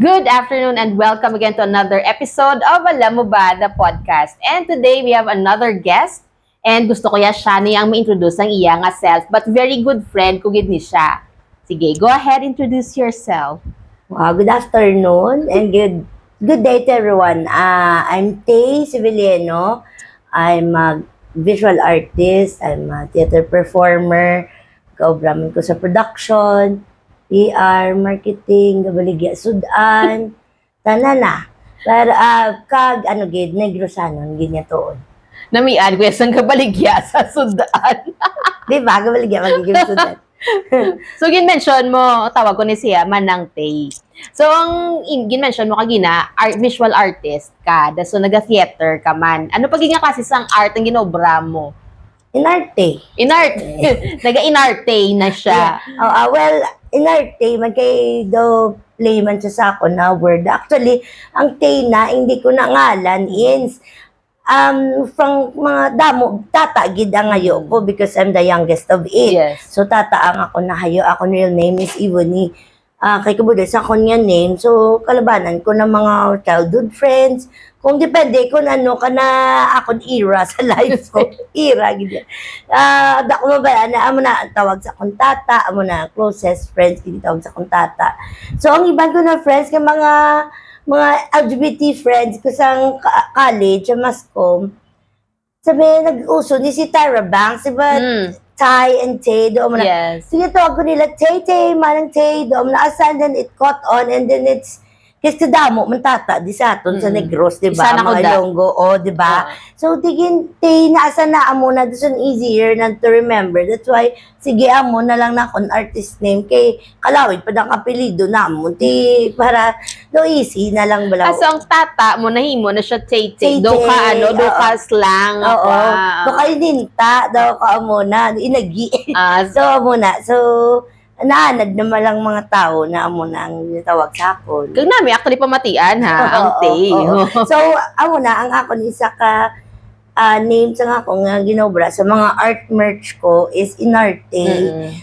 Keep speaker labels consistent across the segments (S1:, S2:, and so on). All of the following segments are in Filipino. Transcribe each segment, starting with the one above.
S1: Good afternoon and welcome again to another episode of Alam Mo Ba, the podcast. And today we have another guest and gusto ko siya ang ma-introduce ang iya nga self but very good friend ko gid ni siya. Sige, go ahead, introduce yourself.
S2: Wow, good afternoon and good day to everyone. I'm Tay Civiliano. I'm a visual artist. I'm a theater performer. Kaubraman ko sa production, PR, marketing, gabaligya, sudan, tanana. Pero negrosanon, ganyan toon.
S1: Namian ko isang kabaligya sa sudan.
S2: Di ba? Gabaligya, magiging sudan.
S1: So, gin-mention mo, tawag ko ni siya, Manang Tay. So, ang gin-mention mo kagina, visual artist ka. So, naga-theater ka man. Ano pag nga kasi sang art ang ginobra mo?
S2: Inarte.
S1: Inarte. Naga-inarte na siya.
S2: Well, inarte, magkay daw play man siya sa ako na word. Actually, ang Tay na, hindi ko na ngalan, ins. From mga damo, tata gid ang hayo ko because I'm the youngest of 8.
S1: Yes.
S2: So tata ang ako na hayo. Ako real name is Ivony. Kay kabuday sa akong nga name. So kalabanan ko ng mga childhood friends. Kung depende kung ano ka na akong era sa life ko. Era gid. Dako mo ba na amo na tawag sa akong tata, amo na closest friends gid tawag sa akong tata. So ang iban ko na friends kay mga LGBT friends ko sa college, sa Mascom, sabi, nag-uso ni si Tyra Banks, diba? Ty and Tay, doon mo na.
S1: Yes.
S2: Sige, tawag ko nila, Tay, manang Tay, doon mo na. Asan, then it caught on, and then it's, kasi damo, mantata, di sa aton, sa Negros, diba?
S1: Isa na ko
S2: Mga
S1: da.
S2: Ilonggo, diba? So, tigin, Tay, naasan na amo na, this one easier na to remember. That's why, sige, amo na lang na akong artist name, kay kalawid, padang apelido na amo, para, do easy na lang balaw.
S1: So, ang tata mo, nahimo na siya Tay-Tay.
S2: Tay-Tay,
S1: Do ka, do ka slang.
S2: Oo. Do kayo ninta, daw ka muna, inagi. So, muna. So, naanad naman lang mga tao na amo na ang tawag sa akon.
S1: Kag nami, actually pamatian ha, ang Tay.
S2: So, amo na, ang akon isa ka name sa ako nga ginobra sa mga art merch ko is Inarte.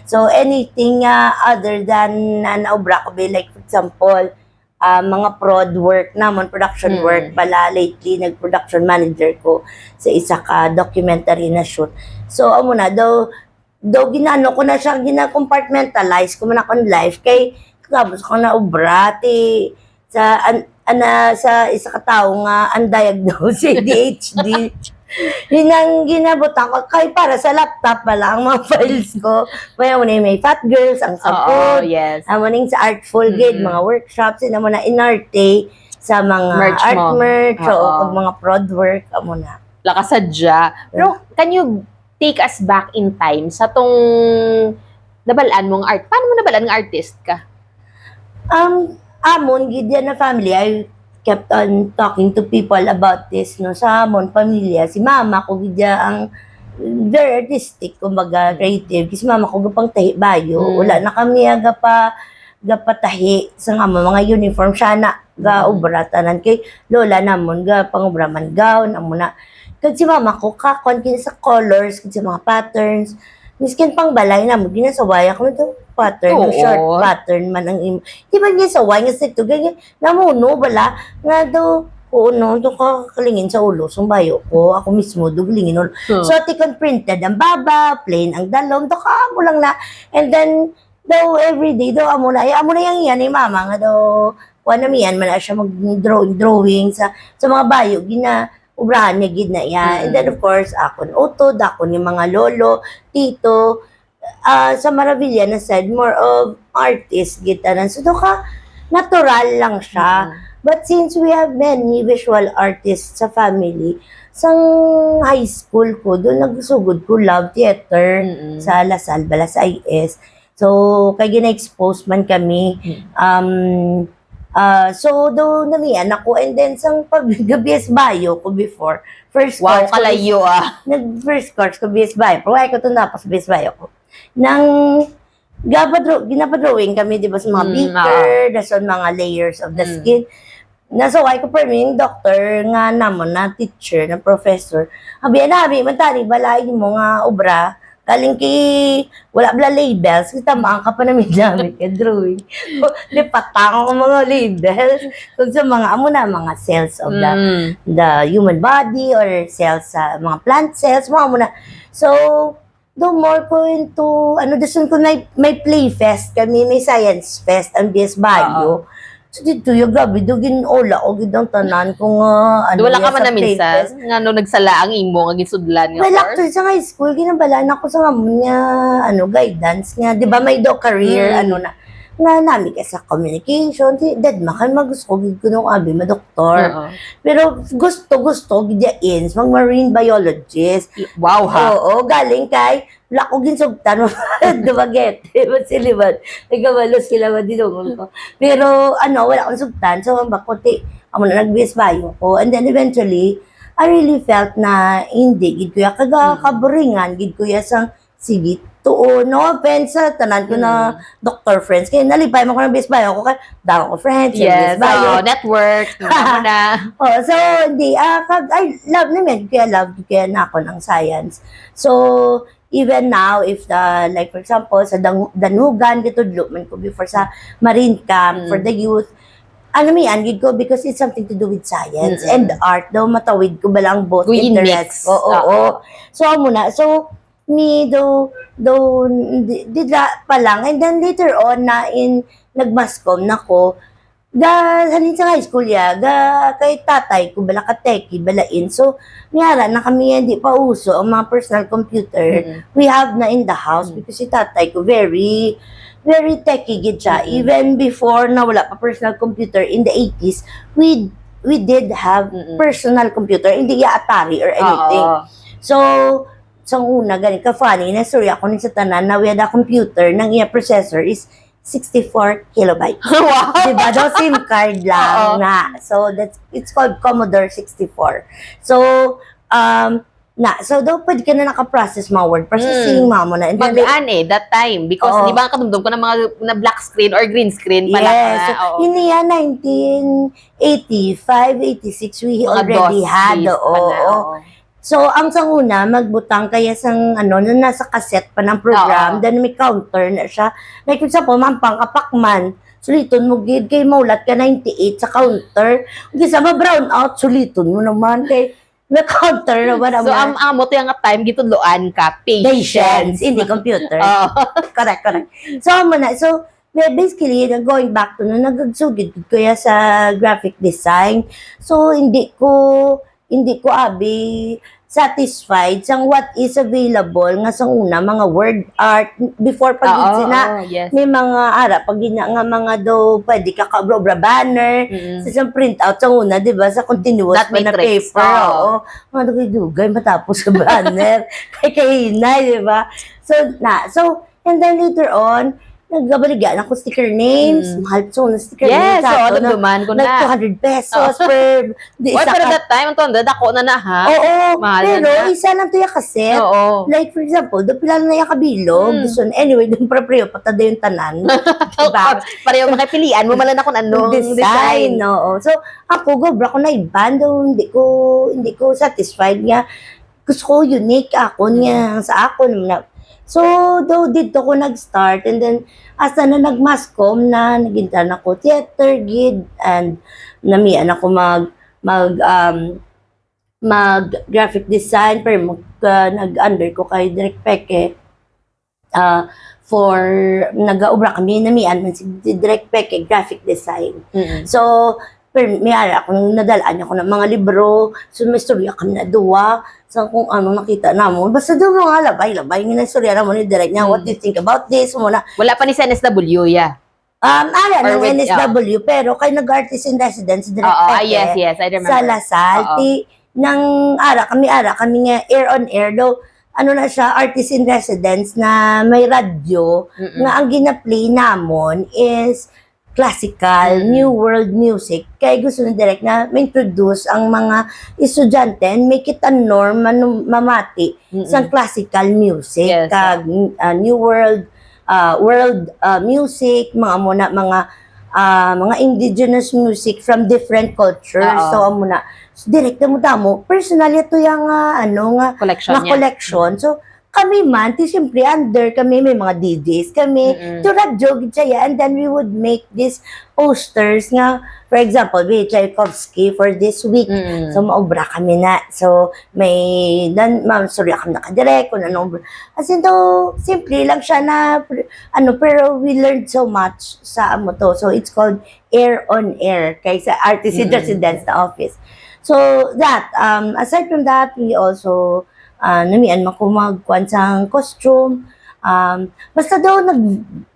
S2: So, anything other than naobra ko, like for example, mga prod work namon, production work pala lately, nag-production manager ko sa isa ka documentary na shoot. So, amo na, daw ginano ko na siya, gina-compartmentalize ko man akong life, kay kapos ko na obra, sa isa ka tao nga undiagnosed ADHD. Yun ang ginabutan ko, kay para sa laptop pala ang mga files ko. May Fat Girls, ang sapod,
S1: yes.
S2: amoning sa Artful Gate, mga workshops, yun amo na inarte sa mga
S1: Merch
S2: art
S1: mo.
S2: merch, o mga prod work, amo na.
S1: Lakasadya. Pero, can you take us back in time sa tong nabalaan mong art? Paano mo nabalaan ng artist ka?
S2: Amon, gidya na family, I kept on talking to people about this, no, sa amon, pamilya. Si mama ko, gidya ang very artistic, kumbaga, creative. Kasi mama ko, gapang tahi bayo. Wala na kami, gapatahi sa mga uniform. Siya na, ubratanan. Kay lola namon, pangubraman gown, amo na. Kag si mama ko, kakon kini sa colors, kag sa mga patterns. Miskin pang balay na mo, ginasaway ako ito pattern,
S1: Oo.
S2: short pattern man ang di ba ginasaway, nga ito, ganyan, namuno, bala, nga daw, doon ka kalingin sa ulo, sumbayo ko, ako mismo, duglingin ulo. So, tikon printed, ang baba, plain, ang dalom, doon ka mo lang na, and then, daw, everyday, daw, amo na yung yan, mama, nga daw, wanamian, man na siya mag-drawing sa mga bayo, ubrahan niya gid na yan. And then of course, akon utod, akon yung mga lolo, tito, sa Maravilla na said, more of artist gitanan. So, doka, natural lang siya. But since we have many visual artists sa family, sang high school ko, doon nagsugod ko love theater sa Lasal, sa IS. So, kaya gina-expose man kami. So, do namian ako, and then sang pag-BS Bio ko before, first
S1: Wow,
S2: course
S1: kalayo
S2: Nag-first course ko BS Bio, pero ko ito tapos BS Bio ko. Nang ginapadrawing kami, di ba, sa mga beaker, dason mga layers of the skin. Nasaway ko pa rin yung doctor nga namon na teacher, na professor. Habi, matari, balay mo nga obra, galing kay, wala bala labels, kita maang ka pa namin gamit ka drawing. Lipatang ko mga labels. Kung sa mga, amo na, mga cells of the human body or cells sa mga plant cells, mga amo na. So, do more ko into, doon ko may play fest kami, may science fest, ang BS Bayo. So, dito yung grabe, dugin ola, o gidang tanan kung
S1: Wala ka man
S2: sa
S1: na minsan, nga no nagsala ang imo, nga gisudlan nga
S2: well,
S1: course.
S2: actually, sa high school, ginabalaan ako sa nga guidance nga. Di ba, may career, nga namin ka sa communication. Dead man, kaya magusto ko nung abi, madoktor. Pero gusto, gidyains, mag-marine biologist.
S1: Wow, ha?
S2: Oo, galing kay, wala ko ginsugtan, dumagete, masiliman. Nagkabalo sila, madinungon ko. Pero, wala akong sugtan. So, bakuti, ako na nag-BS Bio ko. And then, eventually, I really felt na hindi, gid ko ya kaburingan, gid ko ya sang sige, tuo, no offense sa tanan ko na doctor friends. Kaya nalipay mo ko ng BS Bio ko, kaya damo ko friends,
S1: Yes,
S2: BS Bio.
S1: network, na.
S2: So, hindi, I love naman, kaya na ako ng science. So, even now, if like for example, sa Danugan, gitudlo man ko before sa Marine Camp for the youth, may angid ko because it's something to do with science and art daw matawid ko balang both interests ko. Oo. So, muna. So, me, though, dida pa lang. And then later on, nagmascom na ko, halin sa high school kay tatay ko, bala ka-techie, balain. So, miyara na kami, hindi pa uso ang mga personal computer. We have na in the house because si tatay ko, very techie gid siya. Even before na wala pa personal computer in the 80s, we did have personal computer, hindi Atari or anything. So, sa una, ganit ka funny, na story ako ni sa tanan na we had a computer, nang iya processor is 64 kilobytes.
S1: Wow!
S2: Diba? Daw SIM card lang na. So, it's called Commodore 64. So, so daw pwede ka na nakaprocess mga word processing, mo na.
S1: Magaan that time. Because, di ba, katundong ko ng mga na black screen or green screen pala.
S2: Yes. So, yun yan, 1985, 86, we already had. So, ang sanguna, magbutang kaya sang, na nasa cassette pa ng program, then may counter na siya. Like, for example, mampang kapakman, suliton mo gid kay maulat ka 98 sa counter. Hindi sa brown out, suliton mo naman kay may counter naman.
S1: So, ang amo to yung time, gitudloan ka, patience.
S2: Hindi computer. Correct. So, basically, going back to nagagsugid ko kaya sa graphic design. So, hindi ko abi satisfied sa what is available nga sa una mga word art before pag may mga pag nga mga do pwede ka kabra banner sa isang print out sa una, di ba, sa continuous
S1: That
S2: pa na
S1: matrix.
S2: paper mga dugay matapos sa banner kay hinay, di ba, so and then later on nagabaligan ako sticker names, mahal so na sticker names.
S1: Yes, so duman ko na.
S2: 200 pesos per...
S1: Pero that time, dako na ha?
S2: Oo,
S1: mahal
S2: pero
S1: na.
S2: isa lang to yung cassette.
S1: Oo.
S2: Like, for example, doon pila na yung kabilog. So, anyway, doon preyo, patada yung tanan. Diba?
S1: Pareho makipilian mo malan ako anong design.
S2: Oo. So, ako, gobra ko na iban. Hindi ko satisfied nga. Gusto ko unique ako niya sa ako na. So, though dito ko nag-start and then asa na nag-mascom na nagintan ako theater gid and namian ako mag graphic design pero nag-under ko kay Direk Peke for nag-aubra kami namian man si Direk Peke graphic design. So, pero may ako nadalaan ako ng mga libro, so may storya kami na duwa, sa kung ano nakita namon. Basta doon mga labay-labay, nga storya namon ni Direk niya, what do you think about this? Muna.
S1: Wala pa ni sa NSW,
S2: Ng NSW, pero kay nag-artist in residence, Direk Peke,
S1: yes, I remember.
S2: sa Lasal, kami nga air on air, though, na siya, artist in residence na may radyo, nga ang gina-play namon is classical, new world music. Kaya gusto na direct na ma-introduce ang mga estudyante and make it a norm mamati sa classical music.
S1: Yes,
S2: new world music, mga indigenous music from different cultures. So, direct na mo personally ito yung
S1: collection
S2: collection. So, kami man, ti siyempre under kami, may mga DJs kami,
S1: Mm-mm.
S2: to radyo, gid siya, and then we would make these posters nga, for example, we Tchaikovsky for this week.
S1: Mm.
S2: So, maobra kami na. So, may, ma'am, sorry, kami nakadirect, kung anong, as in, though, simple lang siya na, pero we learned so much sa amo to. So, it's called Air on Air, kaysa Artist in Residence na office. So, that, aside from that, we also, namian man ko magkuhan sa costume. Basta daw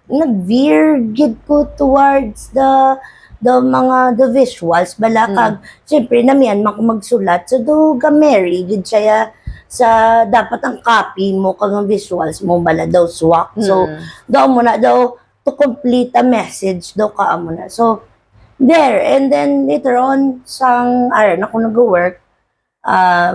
S2: nag-veer gid ko towards the the visuals bala kag syempre namian man ko magsulat so do gameri gid siya sa dapat ang copy mo kag ang visuals mo bala daw swak. So daw mo na daw to complete a message daw ka mo na. So there, and then later on sang aron ako nag-work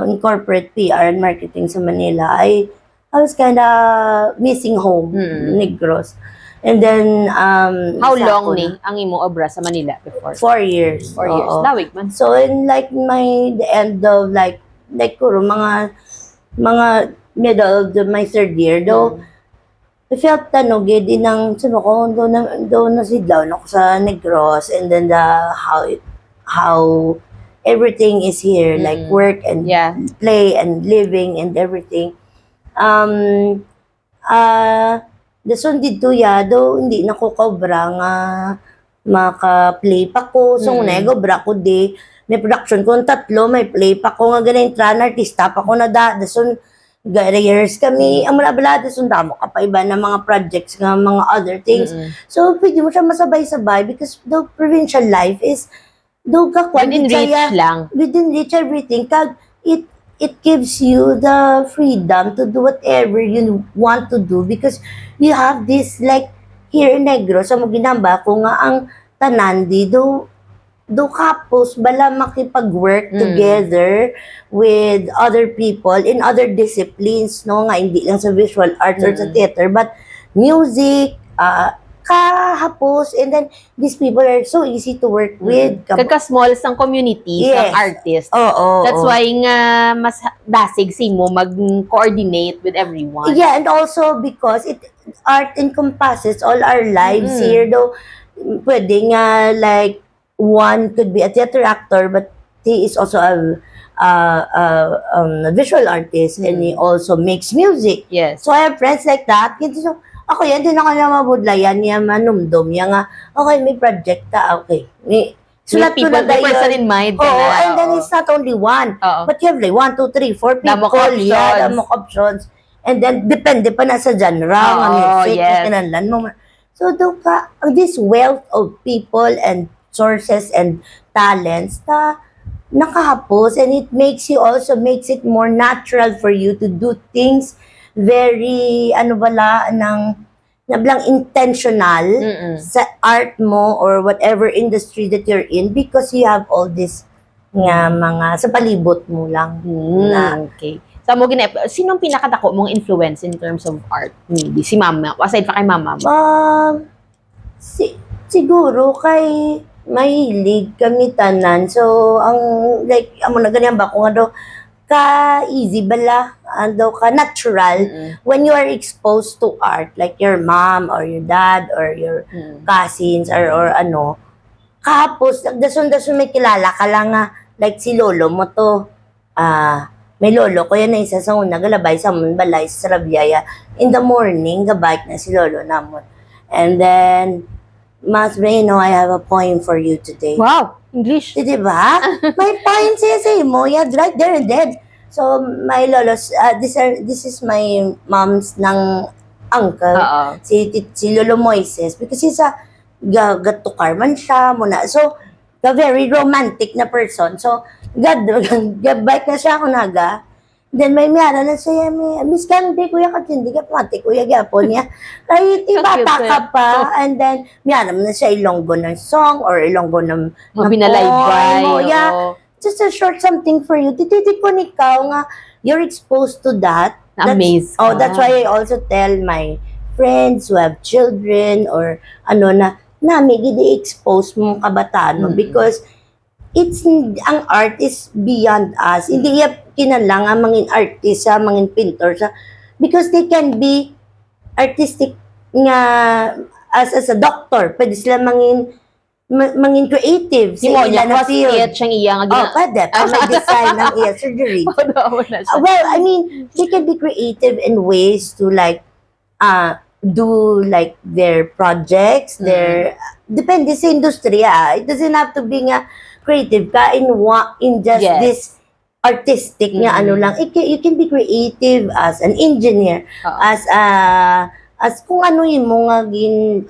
S2: in corporate PR and marketing sa Manila, I was kind of missing home, Negros. And then,
S1: How long ni ang imo obra sa Manila before?
S2: 4 years.
S1: 4 years.
S2: Oo.
S1: Lawig man.
S2: So, in like the end of like kuro, mga middle of my third year, though, I felt gid inang sino ko do na sidlaw ako sa Negros, and then how everything is here, like work and play and living and everything. Dason dito do hindi na ko kobra nga maka-play pa ko. So, negobra ko di. May production ko 3, may play pa ko nga ganun, artista pa ko na dason years kami. Ang malabala, dason damo ka pa iba na mga projects nga mga other things. So, pwede mo siya masabay-sabay because the provincial life is
S1: within reach lang.
S2: Within reach everything. Kag it gives you the freedom to do whatever you want to do because you have this like here in Negros sa Maginamba ko nga ang tanandi do kapos bala makipag-work together with other people in other disciplines no nga hindi lang sa visual arts or sa theater but music kahapos, and then these people are so easy to work with.
S1: Kagka-small sang community, sang artist. That's why nga mas dasig si mo mag-coordinate with everyone.
S2: Yeah, and also because art encompasses all our lives here. Though, pwede nga like, one could be a theater actor, but he is also a visual artist, and he also makes music.
S1: Yes.
S2: So, I have friends like that. So, ako yan, din ako na mabudlayan niya, manumdum niya nga, okay, may project ka, okay.
S1: Sulat ko na dayon. Person in mind.
S2: And then it's not only one, but you have like 1, 2, 3, 4 people. Damok options. And then, depende pa na sa genre, nga music, kinanlan mo. So, this wealth of people and sources and talents na nakahapos, and it makes it more natural for you to do things very nablang intentional sa art mo or whatever industry that you're in because you have all this nga mga sa palibot mo lang.
S1: Okay. So mo sinong pinakadako mong influence in terms of art? Maybe si mama, aside pa kay mama mo.
S2: Siguro kay mahilig kami tanan. So ang like amo na ganyan ba kung ano ka-easy bala, ka-natural, when you are exposed to art, like your mom or your dad or your cousins or kahapos, dasun may kilala ka lang nga, like si lolo mo to, may lolo ko yan na isa sa una, galabay sa mun balay sa Sarabiyaya, in the morning, gabike na si lolo namon. And then, Mas Ray, I have a poem for you today.
S1: Wow! English.
S2: Diba? May point siya mo. Yeah, right there and then. So, my lolos, this is my mom's ng uncle, si Lolo Moises, because he's a gatukar man siya muna. So, a very romantic na person. So, bike na siya ako naga. Then may miyara na siya, Miss Candy, kuya ka, hindi ka pati, kuya gyapon niya. Kahit bata ka pa, and then miyara na siya Ilonggo ng song or Ilonggo ng
S1: binalaybay.
S2: Yeah, just a short something for you. Titikon ikaw nga, you're exposed to that.
S1: Amazed.
S2: That's why I also tell my friends who have children or may gidi-expose mong kabataan mo because ang art is beyond us. Hindi yan kinalang ang mangin artist, mangin pintor, because they can be artistic nga as a doctor. Pwede sila mangin creative sa
S1: Mo niya,
S2: ila na field.
S1: cross-stitch ang iya nga
S2: Oh, pwede. May design ng ear surgery.
S1: na siya.
S2: Well, I mean, they can be creative in ways to like do like their projects, depende sa industriya. It doesn't have to be nga creative ka in just
S1: Yes.
S2: this artistic nga ano lang. You can be creative as an engineer, as kung ano yun mo nga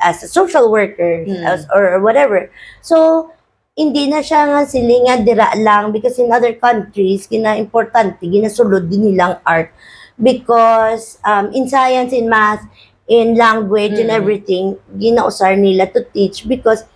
S2: as a social worker, or whatever. So, hindi na siya nga silinga dira lang because in other countries, importante, ginasulod din nilang art because in science, in math, in language, and everything, ginausar nila to teach because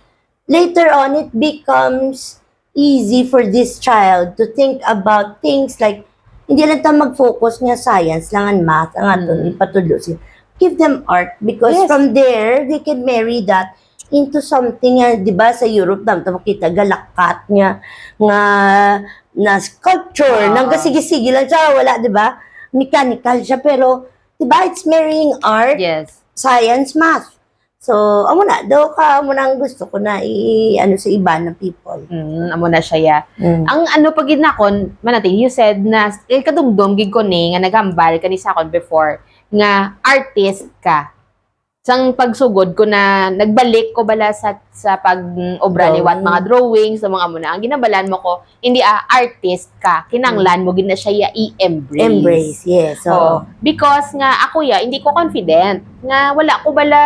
S2: later on, it becomes easy for this child to think about things like, hindi lang tayo mag-focus nga science lang ang math, ang aton ipatulo sila. Give them art because from there, they can marry that into something, di ba, sa Europe, dami makita, galakat nga na sculpture, nang kasigi-sigi lang siya, wala, di ba? Mechanical siya, pero, di ba, it's marrying art, science, math. So, amo na, amo na ang gusto ko na sa iba na people.
S1: Amo na siya, ya. Ang pag ginakon, manati, you said na, kadumdum, gig ko ni, nga nagambal ka ni sakon before, nga artist ka. Sang pagsugod ko na nagbalik ko bala sa pag-obra liwat mga drawings sa mga muna. Ang ginabalan mo ko, hindi artist ka. Kinanglan mo gina siya i-embrace.
S2: Embrace, yes. So,
S1: because nga ako hindi ko confident. Nga wala ko bala,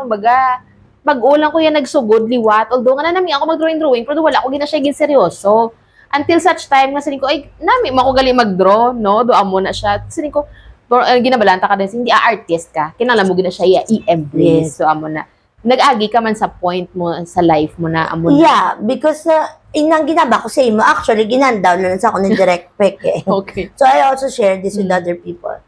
S1: kumbaga, pag-ulang ko nagsugod liwat. Although nga na namin ako mag-drawing, pero wala ko gina siya seryoso. Until such time nga sanin ko, ay, nami, makugali mag-draw, no? Doon mo na siya. Sanin ko, ginabalanta ka din, hindi artist ka, kinala mo gina siya i-embrace. So, amo na. Nag-agi ka man sa point mo, sa life mo na, amo na.
S2: Yeah, because inang ginaba ko sa imo, actually, ginandaw na sa ako ng direct pek eh.
S1: Okay.
S2: So, I also share this with other people.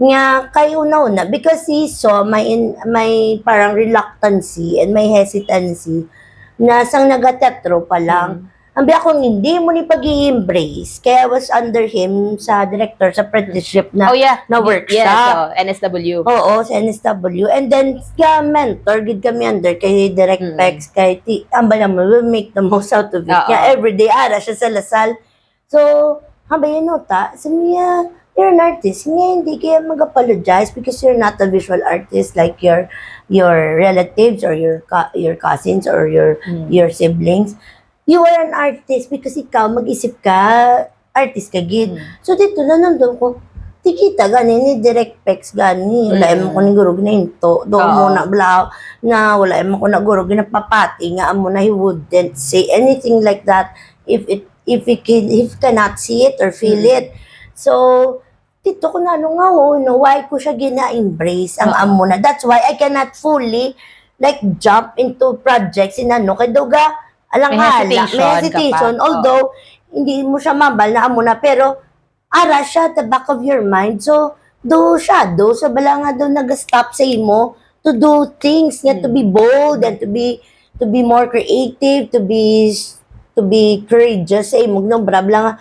S2: Nga, kayo una, because he saw may parang reluctancy and may hesitancy na sang nagatetro pa lang. Ambi ako, hindi mo ni pag-i-embrace. Kaya I was under him sa director, sa apprenticeship na, na workshop.
S1: Yes, NSW.
S2: Oo, sa NSW. And then, mentor, gid kami under kay Direct Pex, kay amba naman, we'll make the most out of it. Kaya everyday, ara siya sa Lasal. So, hambay nota, sabi niya, you're an artist. Hindi kaya mag-apologize because you're not a visual artist like your relatives or your cousins or your siblings. You are an artist because ikaw, mag-isip ka, artist ka, gid. So, dito na nandun ko, tikita, gani, ni Direct Pex, gani. Wala mo ko ni Gurog na hinto. Doon mo na, wala mo ko na Gurog na papati, nga mo na he wouldn't say anything like that if cannot see it or feel it. So, dito ko na, why ko siya gina-embrace ang amo na. That's why I cannot fully, like, jump into projects in kay Duga, may hesitation. Although, hindi mo siya mabal na amo na, pero ara siya at the back of your mind. So, sa bala nga doon nag-stop sa imo to do things, to be bold and to be more creative, to be courageous sa imo. No, brabla nga,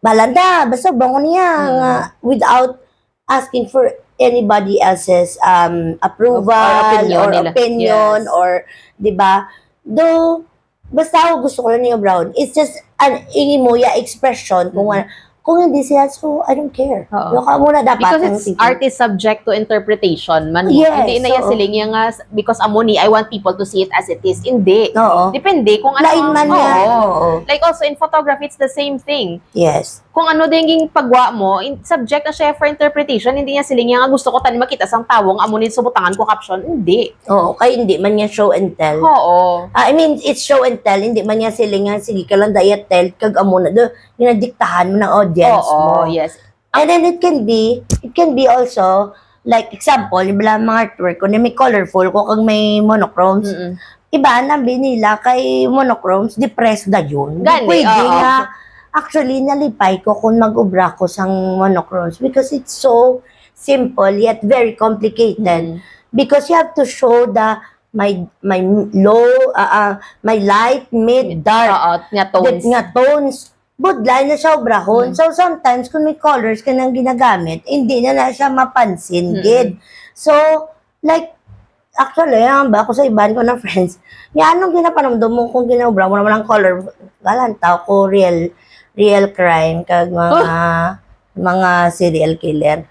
S2: balanda, basta bangon niya without asking for anybody else's approval or opinion or, di ba? Though, basta ako gusto ko lang niya Brown. It's just an expression kung hindi siya, so I don't care. Ka muna dapat.
S1: Because it's art is subject to interpretation man.
S2: Yes,
S1: hindi na siling yung because amoni, I want people to see it as it is. Hindi. Depende kung ano.
S2: Lain man yan.
S1: Like also in photography, it's the same thing.
S2: Yes.
S1: Kung ano din yung pagwa mo, subject na siya for interpretation, hindi niya siling yung gusto ko tani makita sang tawong amoni subutangan ko caption. Hindi.
S2: Kaya hindi man niya show and tell. I mean, it's show and tell. Hindi man niya siling nga, sige ka lang diet tell, kag amo na do, ginadiktahan mo ng audience mo.
S1: Yes.
S2: And then it can be also, like example, ibala mga artwork ko na may colorful ko kag may monochromes. Iba na binila kay monochromes, depressed na yun. Pwede nga, actually, nalipay ko kung mag-ubra ko sang monochromes because it's so simple yet very complicated. Because you have to show my low, my light, mid, dark,
S1: nga tones.
S2: Nga tones. budlay na siya obrahon. So, sometimes, kung may colors ka nang ginagamit, hindi na siya mapansin, gid. So, like, actually, ba ako sa iban ko na friends, yan, anong ginaparamdam mo kung ginaobra mo naman ang color? Galantaw ko, real crime, kag mga serial killer.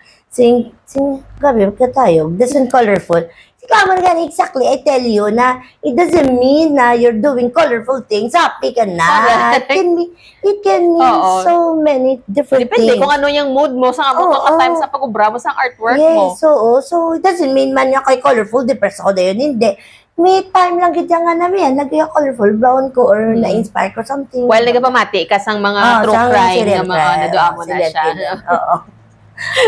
S2: Gabi, magkatayo, doesn't colorful. Kama nga, exactly, I tell you na it doesn't mean na you're doing colorful things, happy ka na. It can mean so many different
S1: Depende
S2: things.
S1: kung ano yung mood mo sa time sa pag-ubra mo sa artwork mo.
S2: Yes, so it doesn't mean man niya kay colorful, depressed ako na yun, hindi. May time lang kita nga namin, nagkaya colorful, brown ko, or na-inspire ko something.
S1: While nagapamati ka sang mga true crime na mga nadoa mo na siya.
S2: Oo.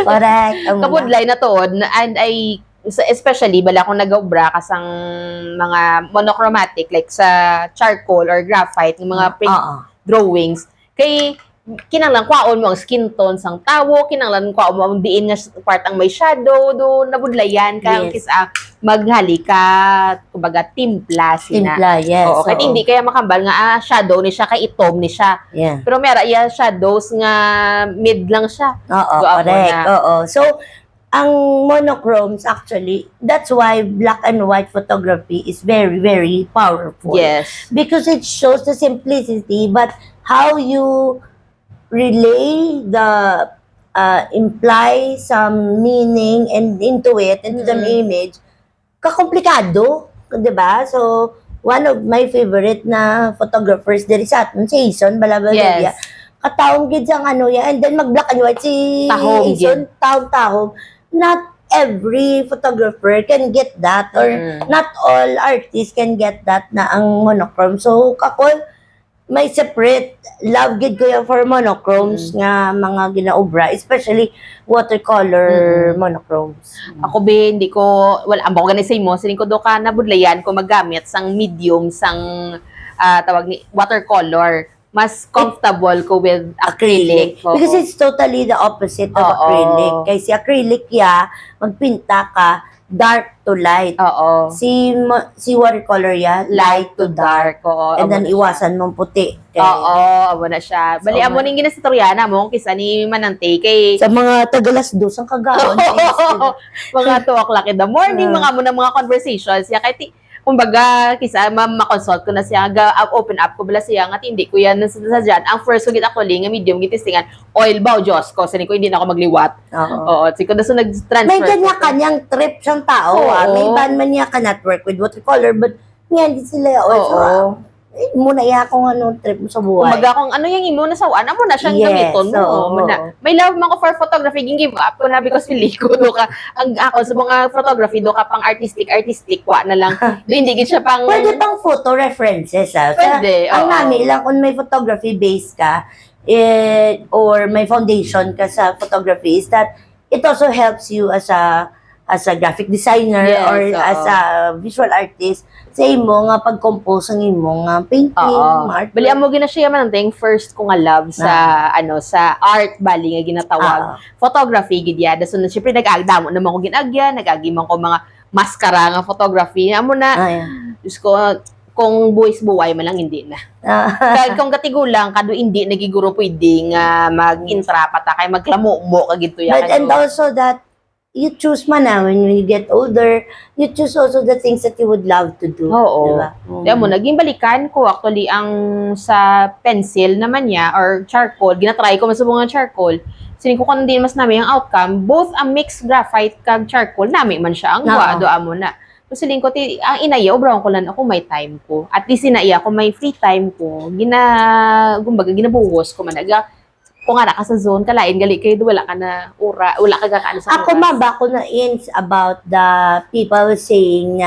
S2: Correct.
S1: Kapudlay na toon, and I especially bala kung nag-obra ka sang mga monochromatic like sa charcoal or graphite, ng mga print drawings, kay kinanglan kwaon mo ang skin tone sang tawo, kinanglan kwaon mo ang diin nga part ang may shadow, do nabudlayan ka, kisa maghali ka, kumbaga timpla sina.
S2: Timpla, yes.
S1: Oo, kahit hindi kaya makambal nga, shadow ni siya, kay itom ni siya.
S2: Yeah.
S1: Pero mera iya shadows nga mid lang siya.
S2: Oo, correct. Oo. So, ang monochromes actually, that's why black and white photography is very, very powerful.
S1: Yes.
S2: Because it shows the simplicity, but how you relay imply some meaning and into it, into the image, kakomplikado, di ba? So, one of my favorite na photographers there is aton, si Jason Balabalia.
S1: Yes.
S2: Kataong gid sang ano ya, and then mag-black and white si
S1: Tahong
S2: Jason, tahong. Not every photographer can get that, or not all artists can get that na ang monochrome. So, kako, may separate love gid ko yung for monochromes nga mga ginaobra, especially watercolor monochromes.
S1: Ako be, hindi ko, wala, ang bako ganit mo, sining ko do ka nabudlayan ko magamit sang medium, sang tawag ni watercolor. Mas comfortable ko with acrylic.
S2: Because it's totally the opposite of acrylic. Kasi acrylic magpinta ka, dark to light.
S1: Oo.
S2: Si watercolor light to dark.
S1: Oo.
S2: And then iwasan mong puti.
S1: Oo, amo na siya. Bali, amo ning ginastoriana mo, kisa ni Manante, kay
S2: sa mga tagalas dos ang kagaon.
S1: mga 2 o'clock in the morning, mga conversations. Ya, kay kumbaga, kisa ma-consult ko na siya, open up ko bala siya, nga hindi ko yan sa dyan. Ang first ko git ako nga medium gitistingan, oil ba o Diyos ko, sini ko hindi na ako magliwat. Oo, siko na so nag-transfer.
S2: May kanya-kanyang trip siyang tao. May ban man niya ka network with watercolor, but ngayon din sila also. Muna iya kung anong trip mo sa buhay.
S1: Kumbaga kung ano yung imo na sawan, mo na siyang gamiton mo. May love man ko for photography, give up ko na because pili ko do ka. Ang ako sa mga photography do ka pang artistic, wa na lang. Hindi gid siya pang
S2: pwede pang photo references.
S1: Pwede.
S2: Ang nami lang kung may photography base ka, or may foundation ka sa photography, is that it also helps you as a graphic designer or as a visual artist sa imo nga pag-compose ang imo nga painting, art.
S1: Bali amo gina siya man ang first ko nga love sa sa art bali nga ginatawag. Photography gid ya. So syempre nag-agdamo naman ko ginagya, nagagi man ko mga maskara nga photography. Amo na. Diyos ko, kung buwis-buway man lang hindi na. Kaya kung katigulang kado hindi nagiguro pwede nga mag-intra pata kay magklamo-mo kagito ya.
S2: But and also that you choose man na when you get older, you choose also the things that you would love to do.
S1: Oo. Diba? Kaya mo, naging balikan ko actually ang sa pencil naman niya or charcoal, ginatry ko masubong ang charcoal. Sining ko kung din mas namin ang outcome, both ang mixed graphite kag charcoal, namin man siya ang doa mo na. So siling ko, ang inaya, obrawan ko lang ako may time ko. At least inaya ko may free time ko, gumbaga, ginabuhos ko man. Kung nga ka sa zone, kalain gali kayo, wala ka na wala ka gakaano sa
S2: oras. Ako maba ko na ins about the people saying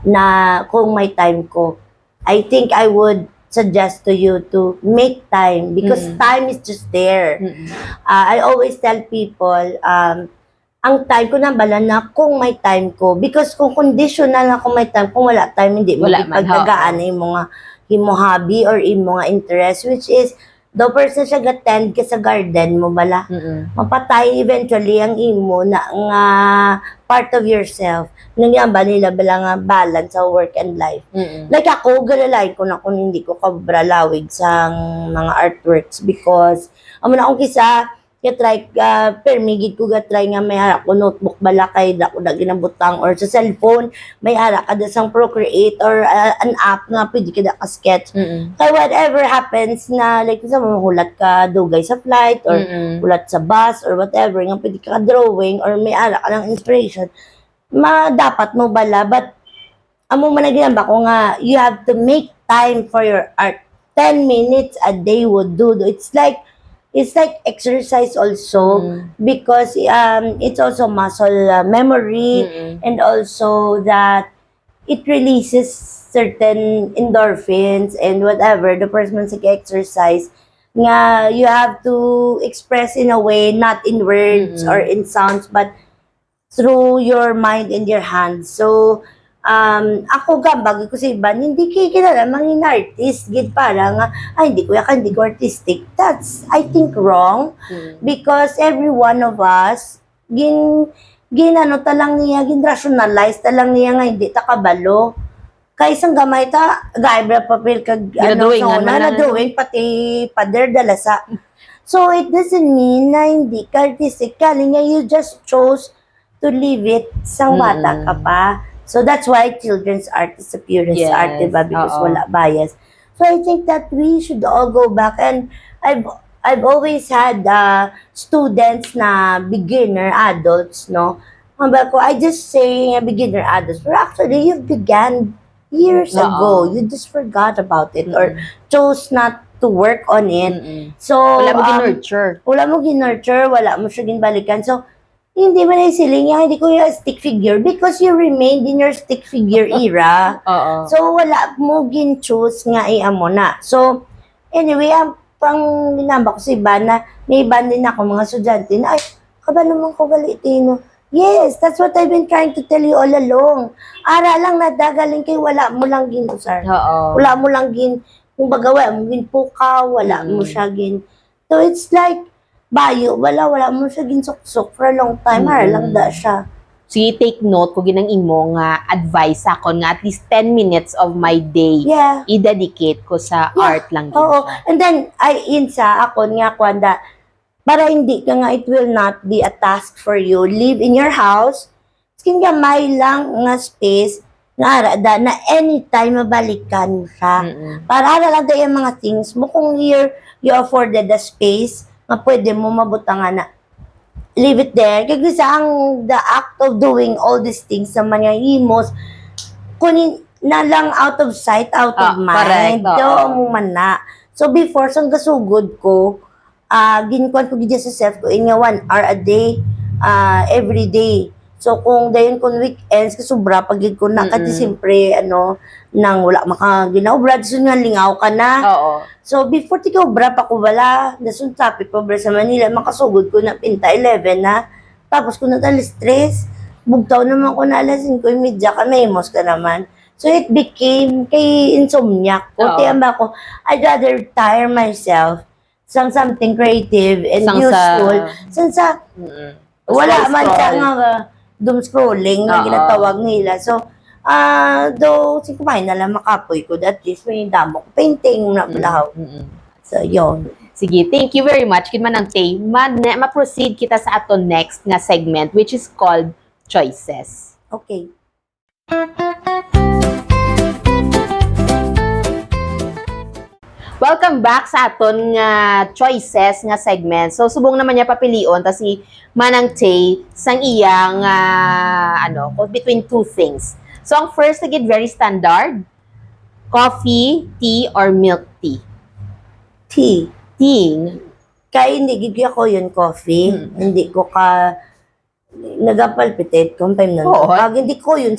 S2: na kung may time ko, I think I would suggest to you to make time because time is just there. I always tell people, ang time ko na bala na kung may time ko because kung conditional na kung may time, kung wala time, hindi mo pagkagaan na yung mga hobby or yung mga interest, which is daw person siya gatend ka sa garden mo bala. Mapatay eventually ang imo na nga part of yourself. Nangyang ba nila bala nga balance sa work and life. Like ako, galalay ko na kung hindi ko kabralawig sa mga artworks because amo na akong kisa try permigid ko try nga may hara ko notebook bala kay dako na ginabutang or sa cellphone may hara ka sang Procreate or an app nga pwede ka ka sketch kay whatever happens na like sa mahulat ka dugay sa flight or hulat sa bus or whatever nga pwede ka drawing or may hara ka ng inspiration dapat mo bala but amo man ba ko nga you have to make time for your art 10 minutes a day would do it's like exercise also because it's also muscle memory and also that it releases certain endorphins and whatever the person sa exercise nga you have to express in a way not in words or in sounds but through your mind and your hands. So ako gambag ko sa iban, hindi kayo kilala mangin artist, gid para nga, hindi ko artistic. That's, I think, wrong. Because every one of us, ano talang niya, rationalize talang niya nga, hindi takabalo. Kaya isang gamay gaibra papel kag, na-drawing, pati pader dalasa. So, it doesn't mean na hindi ka artistic. Kali nga, you just chose to leave it sa bata ka pa. So that's why children's art is a purest art, diba? Because wala bias. So I think that we should all go back and I've always had students na beginner adults, no? I just say beginner adults, but actually you began years ago. You just forgot about it or chose not to work on it. So
S1: wala mo ginurture.
S2: Wala mo siya ginbalikan. So hindi man ay siling hindi ko yung stick figure because you remained in your stick figure era. So, wala mo gin-choose nga amo na. So, anyway, ang pang ginamba ko sa iba na may iba din ako mga estudyante na, kabalo man ko galitino. Yes, that's what I've been trying to tell you all along. Ara lang nadagaling kay wala mo lang gin-usar. Wala mo lang kung baga wala mo gin-pukaw, wala mo siya So, it's like, wala mo siya ginsuksok for a long time, lang da siya.
S1: Sige, take note ko ginang imo nga advice ako nga at least 10 minutes of my day i-dedicate ko sa art lang din siya.
S2: And then, ako nga kwanda, para hindi ka nga, it will not be a task for you. Live in your house, skin nga may lang nga space na arada na anytime mabalikan mo siya. Para lang yung mga things mo kung you afforded the space nga pwede mo mabutangan na leave it there. Kasi ang the act of doing all these things sa mga imos, kunin na lang out of sight, out of mind. Mo man na. So before, sang gasugod ko, ginkuan ko gidya sa self ko, in 1 hour a day, every day. So kung dayon kung weekends, kasubra, pagid ko na, kasi siyempre, nang wala makaginaw, so nga lingaw ka na. So, before tikaw, pa ko wala, nasuntapit pa sa Manila, makasugod ko na pinta 11 na, tapos ko na talis stress, bugtaw naman ko na alas 5:30 ka, may mos ka naman. So, it became kay insomniac ko. Tiyamba ko, I'd rather tire myself sa something creative and useful. Sa wala man siya nga doom scrolling na ginatawag nila. So, though, kumain na lang makapoy ko, at least may damo ko, painting na bulahaw. So, yun.
S1: Sige, thank you very much. Kinman ang tay. Ma-proceed kita sa ato next nga segment, which is called Choices.
S2: Okay.
S1: Welcome back sa aton nga choices nga segment. So subong naman niya papilion ta si Manang Tay sang iyang between two things. So ang first agad very standard, coffee, tea or milk tea.
S2: Tea.
S1: Tea.
S2: Kaya hindi gigi ako yun coffee. Hindi ko nagapalpitate kung time na. Hindi ko yun.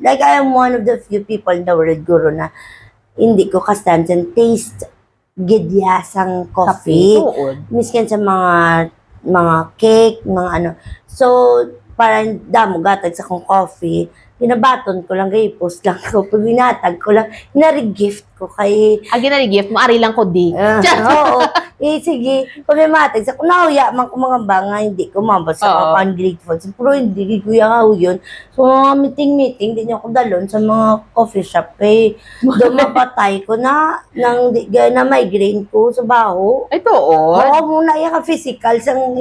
S2: Like I am one of the few people in the world, guru, na hindi ko ka-stand and taste gidyasang coffee. Miskin sa mga cake, mga So, parang damo gatag sa kong coffee. pinabaton ko lang, kay post lang ko, pag binatag ko lang, nare-gift ko kay,
S1: Agi gift mo, ari lang ko di.
S2: oo, sige, kung may matag, sa kunauya, man ko mga banga, hindi ko mabasa
S1: Oo.
S2: ako ungrateful, pero hindi, kuya nga yun, so mga meeting, di niyo ako dalon sa mga coffee shop, doon mapatay ko na, na migraine ko sa baho,
S1: Ay, totoo.
S2: oo, muna yung physical, sang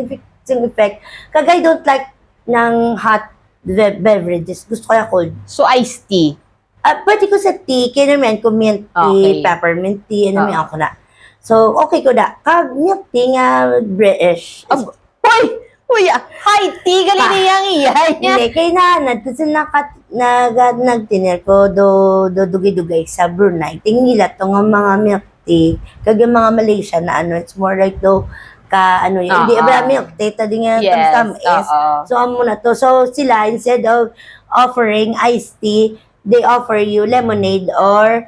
S2: effect, kag I don't like ng hot beverages, gusto ko yung cold.
S1: So, iced tea.
S2: Pwede ko sa tea, kaya naman ko mint tea,
S1: Okay.
S2: peppermint tea, ano
S1: Oo.
S2: may ako na. So, okay ko na. Kag milk tea nga British.
S1: Hoy! Kuya, high tea, galing niyang iyan niya.
S2: Hindi, kay nanad, kasi nagtinir ko, dugay-dugay sa Brunei. Tingila to nga mga milk tea, kag yung mga Malaysia na it's more like yun. Hindi,
S1: Oo.
S2: milk tea, tadi nga
S1: Yes,
S2: tamis.
S1: oo.
S2: So, amo na to. So, sila, instead of offering iced tea, they offer you lemonade or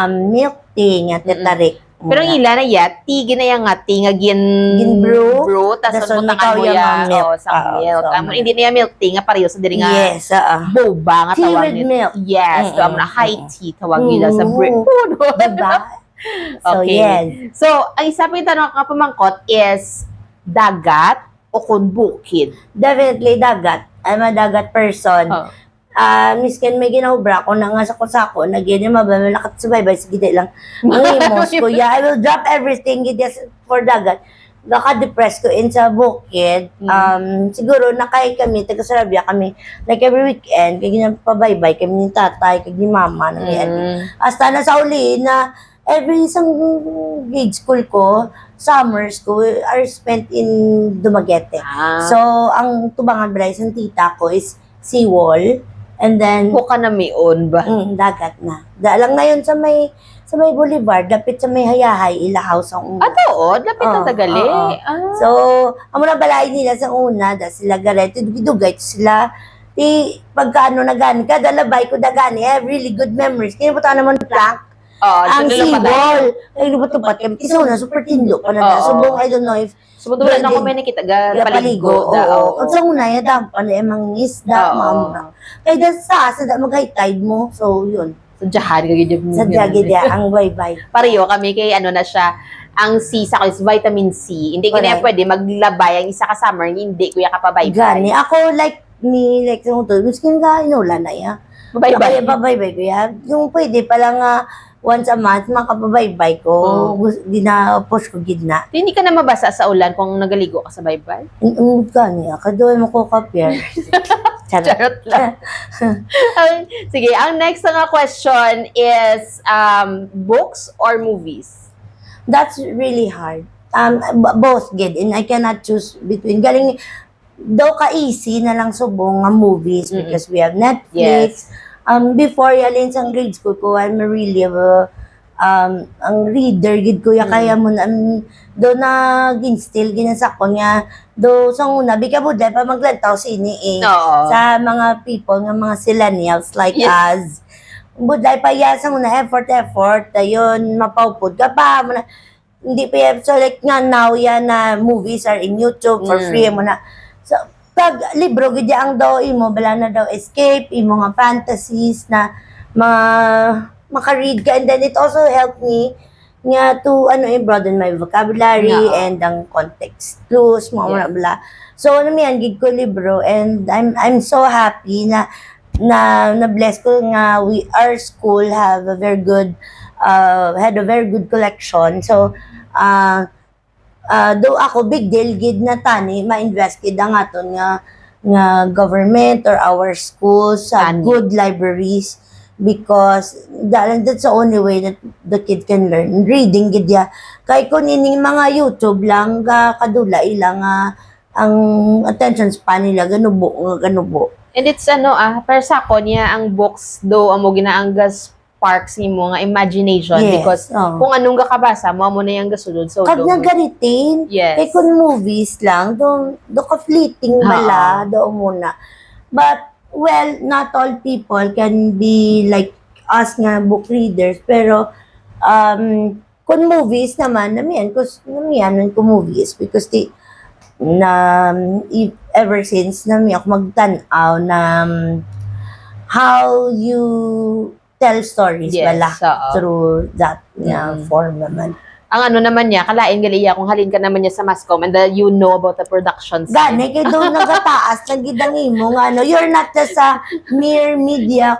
S2: milk tea nga tetarik.
S1: Pero ang ila na ya, tea ginaya nga, tea nga
S2: Gin-brew.
S1: tas
S2: Tason
S1: ang
S2: ikaw
S1: mo
S2: yung
S1: ya,
S2: mga milk.
S1: sa milk.
S2: so,
S1: Hindi na ya milk tea nga pareho sa diri nga
S2: Yes,
S1: boba nga
S2: Tea
S1: tawag
S2: with
S1: nito.
S2: milk.
S1: Yes, so amo na high tea tawag nila sa brew.
S2: Diba? So,
S1: Okay.
S2: yes.
S1: So, ang isa pang tanong ka pamangkot is dagat o kun bukid.
S2: Definitely dagat. I'm a dagat person.
S1: Oh.
S2: Miskin may ginahubra ko na nga sa kusako, nagyan yung mabamalakat sa baybay, sige di lang. Ang imos ko, I will drop everything for dagat. Naka-depress ko in sa bukid. Siguro, nakay kami, taga-Sarabia kami, like every weekend, kaya ginapabaybay kami ni tatay, kaya ni mama, na hasta na sa uli na every isang grade school ko, summers ko are spent in Dumaguete. So, ang tubangan balay sa tita ko is seawall. And then,
S1: Buka na mion ba?
S2: dagat na. Lang na yun sa may boulevard, dapit sa may hayahay, ilahaw sa una.
S1: Tuod, lapit na tagali.
S2: So, amo na balay nila sa una, da sila gareto, dugay sila, pagkaano na gani, kada labay ko da gani, I have really good memories. Kaya po naman plank, ang seawall. Ay, lupat-lupat kami. Isa na, super tindo pa na. Subong, I don't know if
S1: Sumudulan ako may nakita paligo.
S2: Kung sa una, yadam pa na emang isda, mamura. Kaya dahil sa mag-high tide mo. So, yun.
S1: Sa jahan, kagidyo mo.
S2: Sa jagidya, ang bye-bye.
S1: Pareho kami kay na siya, ang C sa ko is vitamin C. Hindi ko na pwede maglabay ang isa ka summer, hindi ko kapabay.
S2: Gani. Ako, like sa muto, miskin ka, inula na ya.
S1: Bye-bye.
S2: Bye-bye ko ya. Yung pwede palang once a month, makapabaybay ko. Push ko gidna.
S1: Hindi ka na mabasa sa ulan kung nagaligo ka sa baybay?
S2: Gani, kadoy mo ko kapir.
S1: Charot lang. Sige, ang next na question is books or movies?
S2: That's really hard. Both good, and I cannot choose between. Galing, daw ka-easy na lang subong nga movies because we have Netflix.
S1: Yes.
S2: Before yalin sa grade school ko, I'm really ang reader, gid ko kaya mo na, do na ginstil, ginasak ko niya, do sa una, bigabudlay pa maglantaw sini sa mga people, nga mga millennials like us. Budlay pa yan sa una, effort, ayun, mapawpod ka pa, mo na, hindi pa yan, so like nga now, yan na movies are in YouTube for free, mo na, so, pag libro, gid ang daw imo, bala na daw escape, imo nga fantasies na maka-read ka, and then it also helped me nga to broaden my vocabulary and ang context clues, mga bla. So yan gid ko libro, and I'm so happy na bless ko nga our school have a very good had a very good collection. So do ako big deal gid na tani ma-invest gid ang aton nga government or our schools sa good libraries, because that's the only way that the kid can learn reading gid ya. Kay kun ining mga YouTube lang kadula ilang ang attention span nila ganubo.
S1: And it's pero sa ako niya ang books do amo ginaanggas sparks nimo nga imagination, because kung anong kakabasa mo na yung gasulod so
S2: kag nagaritin kay kun movies lang do ka fleeting bala do muna, but well, not all people can be like us nga book readers, pero kun movies naman namian ko movies because ever since nami ako magtan-aw na how you tell stories
S1: Yes,
S2: bala
S1: oo.
S2: through that form naman.
S1: Ang ano naman niya, kalain gali iya kung halin ka naman niya sa Mascom and you know about the production side.
S2: Gani, kay doon nagataas, nagidangin mo nga, no? You're not just a mere media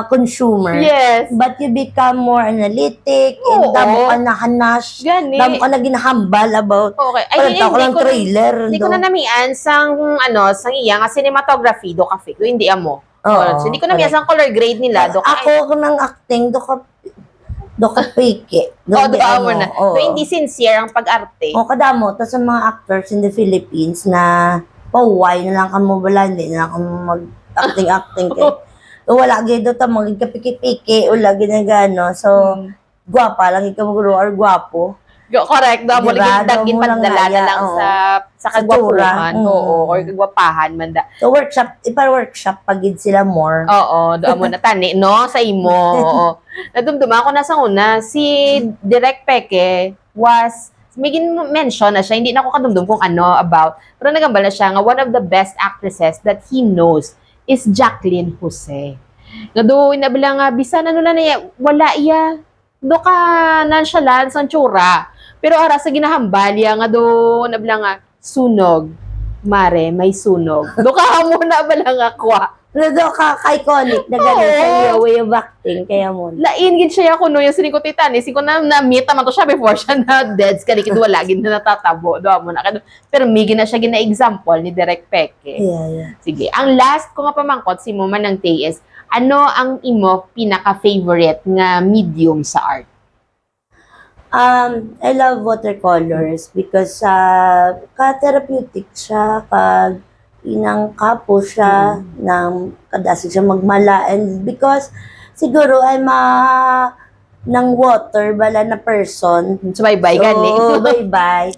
S2: consumer.
S1: Yes.
S2: But you become more analytic,
S1: Oo.
S2: and damo ka na hanash,
S1: Gani.
S2: damo ka na ginahambal about,
S1: Okay. Ay,
S2: parang ko lang trailer.
S1: Hindi ko na namian sang iya nga cinematography do cafe. Do hindi amo.
S2: Oo,
S1: So, hindi ko na miyan sang color grade nila. Do
S2: Ako ng acting, do ka peke.
S1: do amo na.
S2: Oo.
S1: Do hindi sincere ang pag-arte.
S2: O kadamo, to sa mga actors in the Philippines na pauway na lang kamo bala, hindi na lang kamo mag-acting kay. So, wala gay do ta maging kapiki-piki o lagi na gano. So, gwapa lang ikaw maguro or gwapo.
S1: Correct. Do amo
S2: Diba?
S1: dagin
S2: Do mo lang
S1: pagdala
S2: naya,
S1: lang
S2: oo.
S1: sa kagwapuhan.
S2: Itsura.
S1: Oo. Or kagwapahan man da.
S2: So, workshop pagid sila more.
S1: Oo, do amo na tani, no? Sa imo. Oo. Nadumduma ako na sa una, si Direk Peke was, may mention na siya, hindi na ako kadumdum kung ano about, pero nagambal na siya nga one of the best actresses that he knows is Jacqueline Jose. Nga do, inabila nga, bisan ano na niya, wala iya, do ka nonchalant ang tsura. Pero ara sa ginahambal, iya nga do, nabila nga, sunog. Mare, may sunog. Do ka mo na bala nga kwa.
S2: Do ka-iconic na gano'n sa iyo way of acting, kaya mo.
S1: Lain gid siya ako no yung siniko titani siko na meet naman to siya before siya na dead kalikid wala gid na natatabo do mo na pero may gina siya gina example ni Direk Peke.
S2: Yeah.
S1: Sige, ang last ko nga pamangkot si mo man ng TS, ano ang imo pinaka favorite nga medium sa art?
S2: I love watercolors because ka-therapeutic siya, inang kapo siya, nang kadasi siya magmala, and because siguro ay ng water bala na person.
S1: So bye-bye gani.
S2: Bye-bye.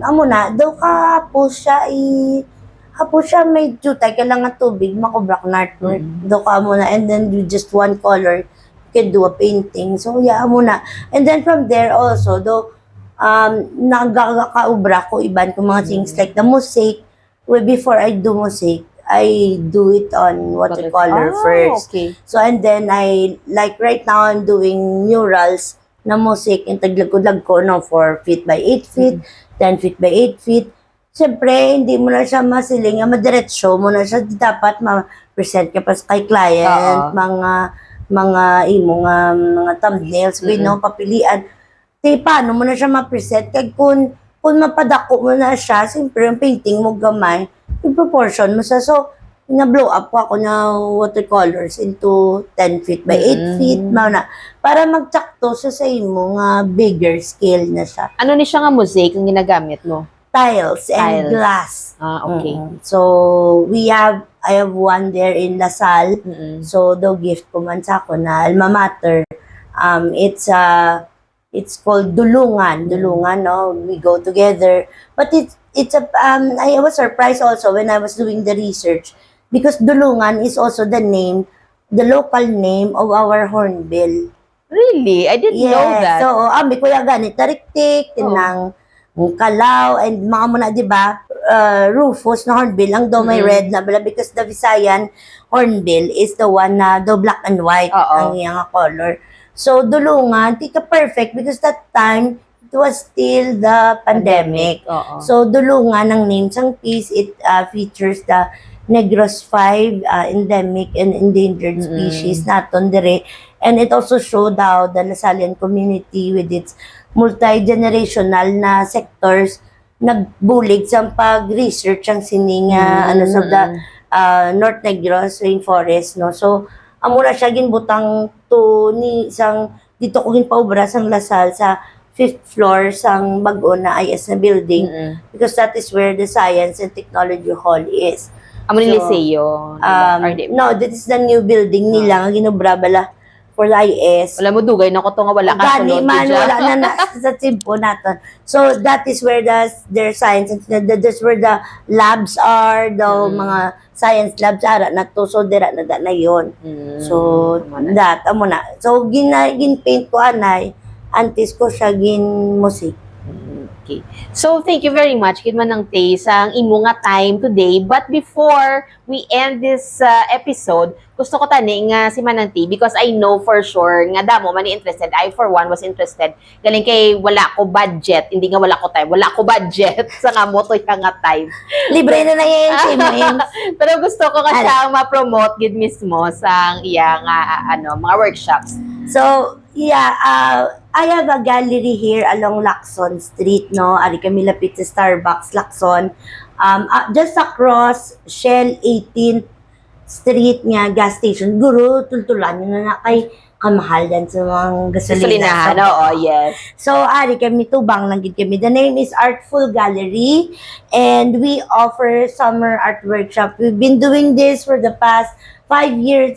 S2: Amo na, daw kapo siya, hapo siya may jutay, kailangan tubig, makubrak na artwork. Daw ka mo na, and then you just one color, can do a painting. So, yeah, muna. And then from there also, though, nagkakaubra ko iban ko mga things like the mosaic. Well, before I do mosaic, I do it on watercolor first.
S1: Okay.
S2: So, and then like right now, I'm doing murals na mosaic yung taglag ko, no, 4 feet by 8 feet, 10 feet by 8 feet. Siyempre, hindi mo na siya masiling, madiretsyo mo na siya, dapat ma-present ka pa kay client, mga thumbnails, papilian. Kaya paano mo na siya ma-present? Kaya kung mapadako mo na siya, siyempre yung painting mo gamay, yung proportion mo siya. So, na-blow up ko ako na watercolors into 10 feet by 8 feet. Para magtsakto siya sa imo nga bigger scale na siya.
S1: Ano ni siya nga mosaic ang ginagamit mo?
S2: Tiles and glass.
S1: Okay.
S2: So, I have one there in Lasal. So, the gift ko man sa ako na alma mater. It's called Dulungan. Dulungan, no? We go together. But I was surprised also when I was doing the research because Dulungan is also the local name of our hornbill.
S1: Really? I didn't know that.
S2: So, may kuya ganit, tariktik, tinang kalaw, and mga muna, di ba, Rufus na hornbill, ang daw may red na bala because the Visayan hornbill is the one na daw black and white ang iyang color. So, Dulungan, tika perfect because that time, it was still the pandemic. So, Dulungan, ang name sang piece, it features the Negros 5 endemic and endangered species naton dire. And it also showed how the Lasalian community with its multi-generational na sectors nagbulig sa pag-research ang sining sa the North Negros rainforest, no. So amo na siya ginbutang to ni isang dito ko ginpaubra sang Lasal sa 5th floor sang bag-o na IS na building because that is where the Science and Technology Hall is.
S1: Amo ni Liceo.
S2: No, that is the new building nila nga ginubra bala for the IS.
S1: Wala mo dugay na ko to nga wala ka
S2: Gani
S1: sulod
S2: man,
S1: dyan.
S2: wala na sa timpo natin. So, that is where their science, that's where the labs are, the mga science labs ara na to. So, dira na yun. So, amo na. So, gin-paint ko anay, antes ko siya gin-musik.
S1: Okay. So, thank you very much, Kid Manang Tay, sa imo nga time today. But before we end this episode, gusto ko tani nga si Manang Tay because I know for sure nga damo man interested. I, for one, was interested. Galing kay wala ko budget. Hindi nga wala ko time. Wala ko budget sa nga mo to yung nga time.
S2: Libre na yan, Simen.
S1: Pero gusto ko nga siya ma-promote gid mismo sa iya nga mga workshops.
S2: So, yeah, I have a gallery here along Lacson Street, no? Ari kami lapit sa Starbucks, Lacson. Just across Shell 18th Street nga gas station. Guro, tultulan nyo na kay kamahal yan sa mga gasolina.
S1: Gasolinahan, oo, yes.
S2: So, ari kami, tubang lang gid kami. The name is Artful Gallery, and we offer summer art workshop. We've been doing this for the past 5 years.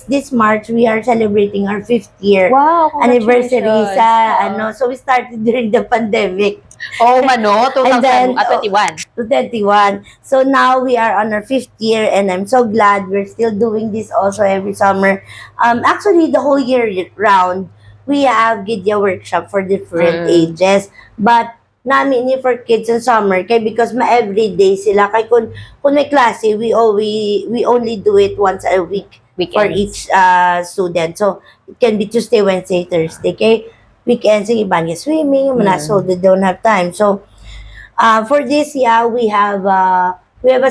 S2: This March, we are celebrating our 5th year
S1: Wow,
S2: anniversary
S1: congratulations.
S2: sa so we started during the pandemic.
S1: Oh, mano,
S2: And then,
S1: 2021.
S2: To 21. So now we are on our 5th year, and I'm so glad we're still doing this also every summer. Actually, the whole year round, we have Gidya workshop for different ages. But namin ni for kids in summer kay because everyday sila kay kung may klase we only do it once a week for
S1: Weekends.
S2: each student. So it can be Tuesday, Wednesday, Thursday. Kay weekends yung iba niya swimming, so they don't have time. So for this, yeah, we have a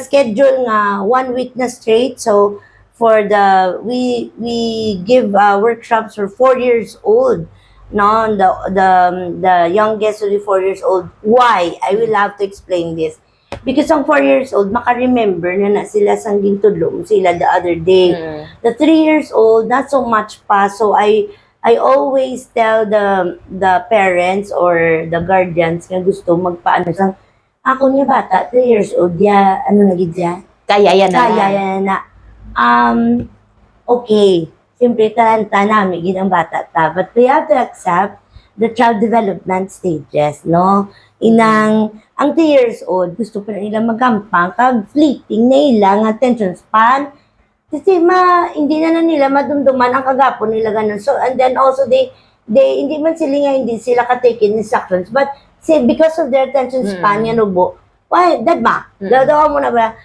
S2: schedule nga 1 week na straight. So for we give workshops for 4 years old. No, the youngest will be 4 years old. Why? I will have to explain this. Because ang 4 years old, maka-remember na sila sang gintulong sila the other day. The 3 years old, not so much pa. So I always tell the parents or the guardians nga gusto magpaano sang ako niya bata, 3 years old, ya, ano na gid ya?
S1: Kaya yan na.
S2: Kaya yan na. Okay. Siyempre, talanta namin, ginang bata ta. But we have to accept the child development stages, no? Ang 3 years old, gusto pa nila magampang, kag fleeting na ilang attention span. Kasi hindi na nila madumduman ang kagapon nila ganun. So, and then also, they hindi man sila nga, hindi sila ka-take instructions. But, because of their attention span, yan ubo, why, dad ba? Dadawa mo na ba?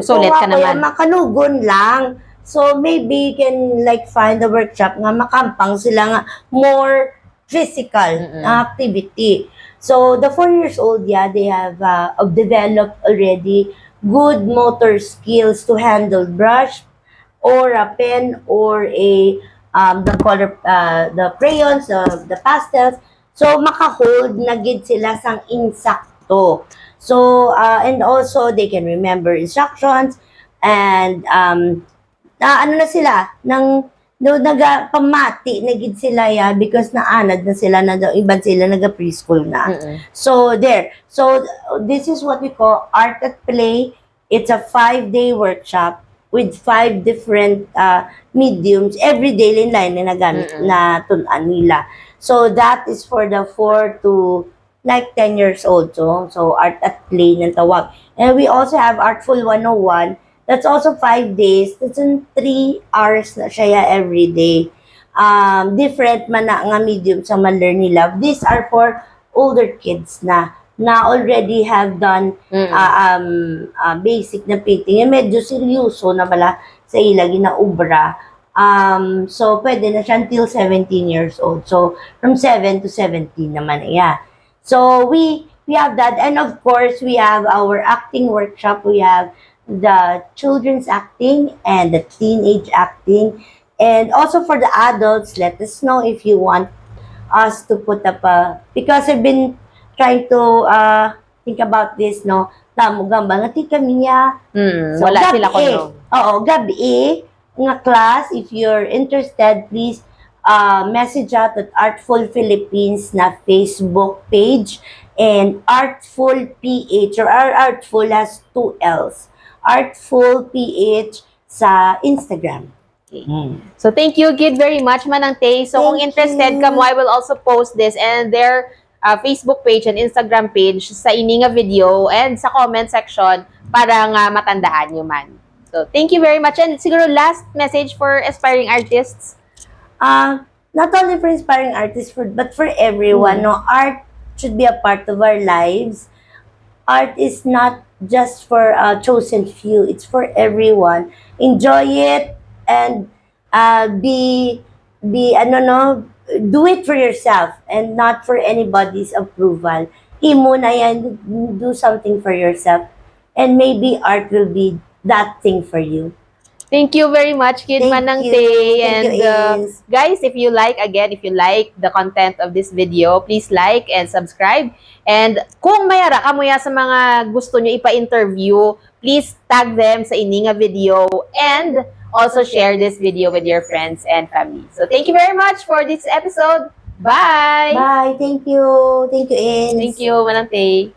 S1: Sulit ka naman.
S2: Makanugon lang. So, maybe you can find a workshop nga makampang sila nga more physical activity. So, the 4 years old, yeah, they have developed already good motor skills to handle brush or a pen or the color, the crayons, the pastels. So, makahold na gid sila sang insakto. So, and also, they can remember instructions and ano na sila, pamati na gid sila ya because naanad na sila na iban sila naga-preschool na. So, there. So, this is what we call Art at Play. It's a 5-day workshop with 5 different mediums. Every day line na nagamit na tunan nila. So, that is for the 4 to 10 years old. So Art at Play ng tawag. And we also have Artful 101. That's also 5 days. That's in 3 hours na siya every day. Different man na nga medium sa man-learn nila. These are for older kids na already have done basic na painting. Medyo seryoso na bala sa ilagi na ubra. So, pwede na siya until 17 years old. So, from 7 to 17 naman. Yeah. So, we have that. And of course, we have our acting workshop. We have the children's acting and the teenage acting. And also for the adults, let us know if you want us to put up because I've been trying to think about this, no? Tamo gamba nga ti kami niya.
S1: So, wala sila ko no.
S2: Oo, gabi nga class. If you're interested, please message out at Artful Philippines na Facebook page and Artful PH or Artful has 2 L's. Artful PH sa Instagram.
S1: So, thank you, Gid, very much, Manang Tay. So, kung interested ka mo, I will also post this and their Facebook page and Instagram page sa ininga video and sa comment section para nga matandaan nyo man. So, thank you very much. And siguro last message for aspiring artists?
S2: Not only for inspiring artists, but for everyone, no? Art should be a part of our lives. Art is not just for a chosen few, it's for everyone. Enjoy it and be ano no, do it for yourself and not for anybody's approval. Muna yan, do something for yourself and maybe art will be that thing for you.
S1: Thank you very much, Kid
S2: Thank
S1: Manang
S2: you.
S1: Tay.
S2: Thank
S1: And
S2: you, Ins.
S1: guys, if you like the content of this video, please like and subscribe. And kung mayara kamuya sa mga gusto nyo ipa-interview, please tag them sa ininga video and also share this video with your friends and family. So thank you very much for this episode. Bye!
S2: Bye. Thank you. Thank you, Ins.
S1: Thank you, Manang Tay.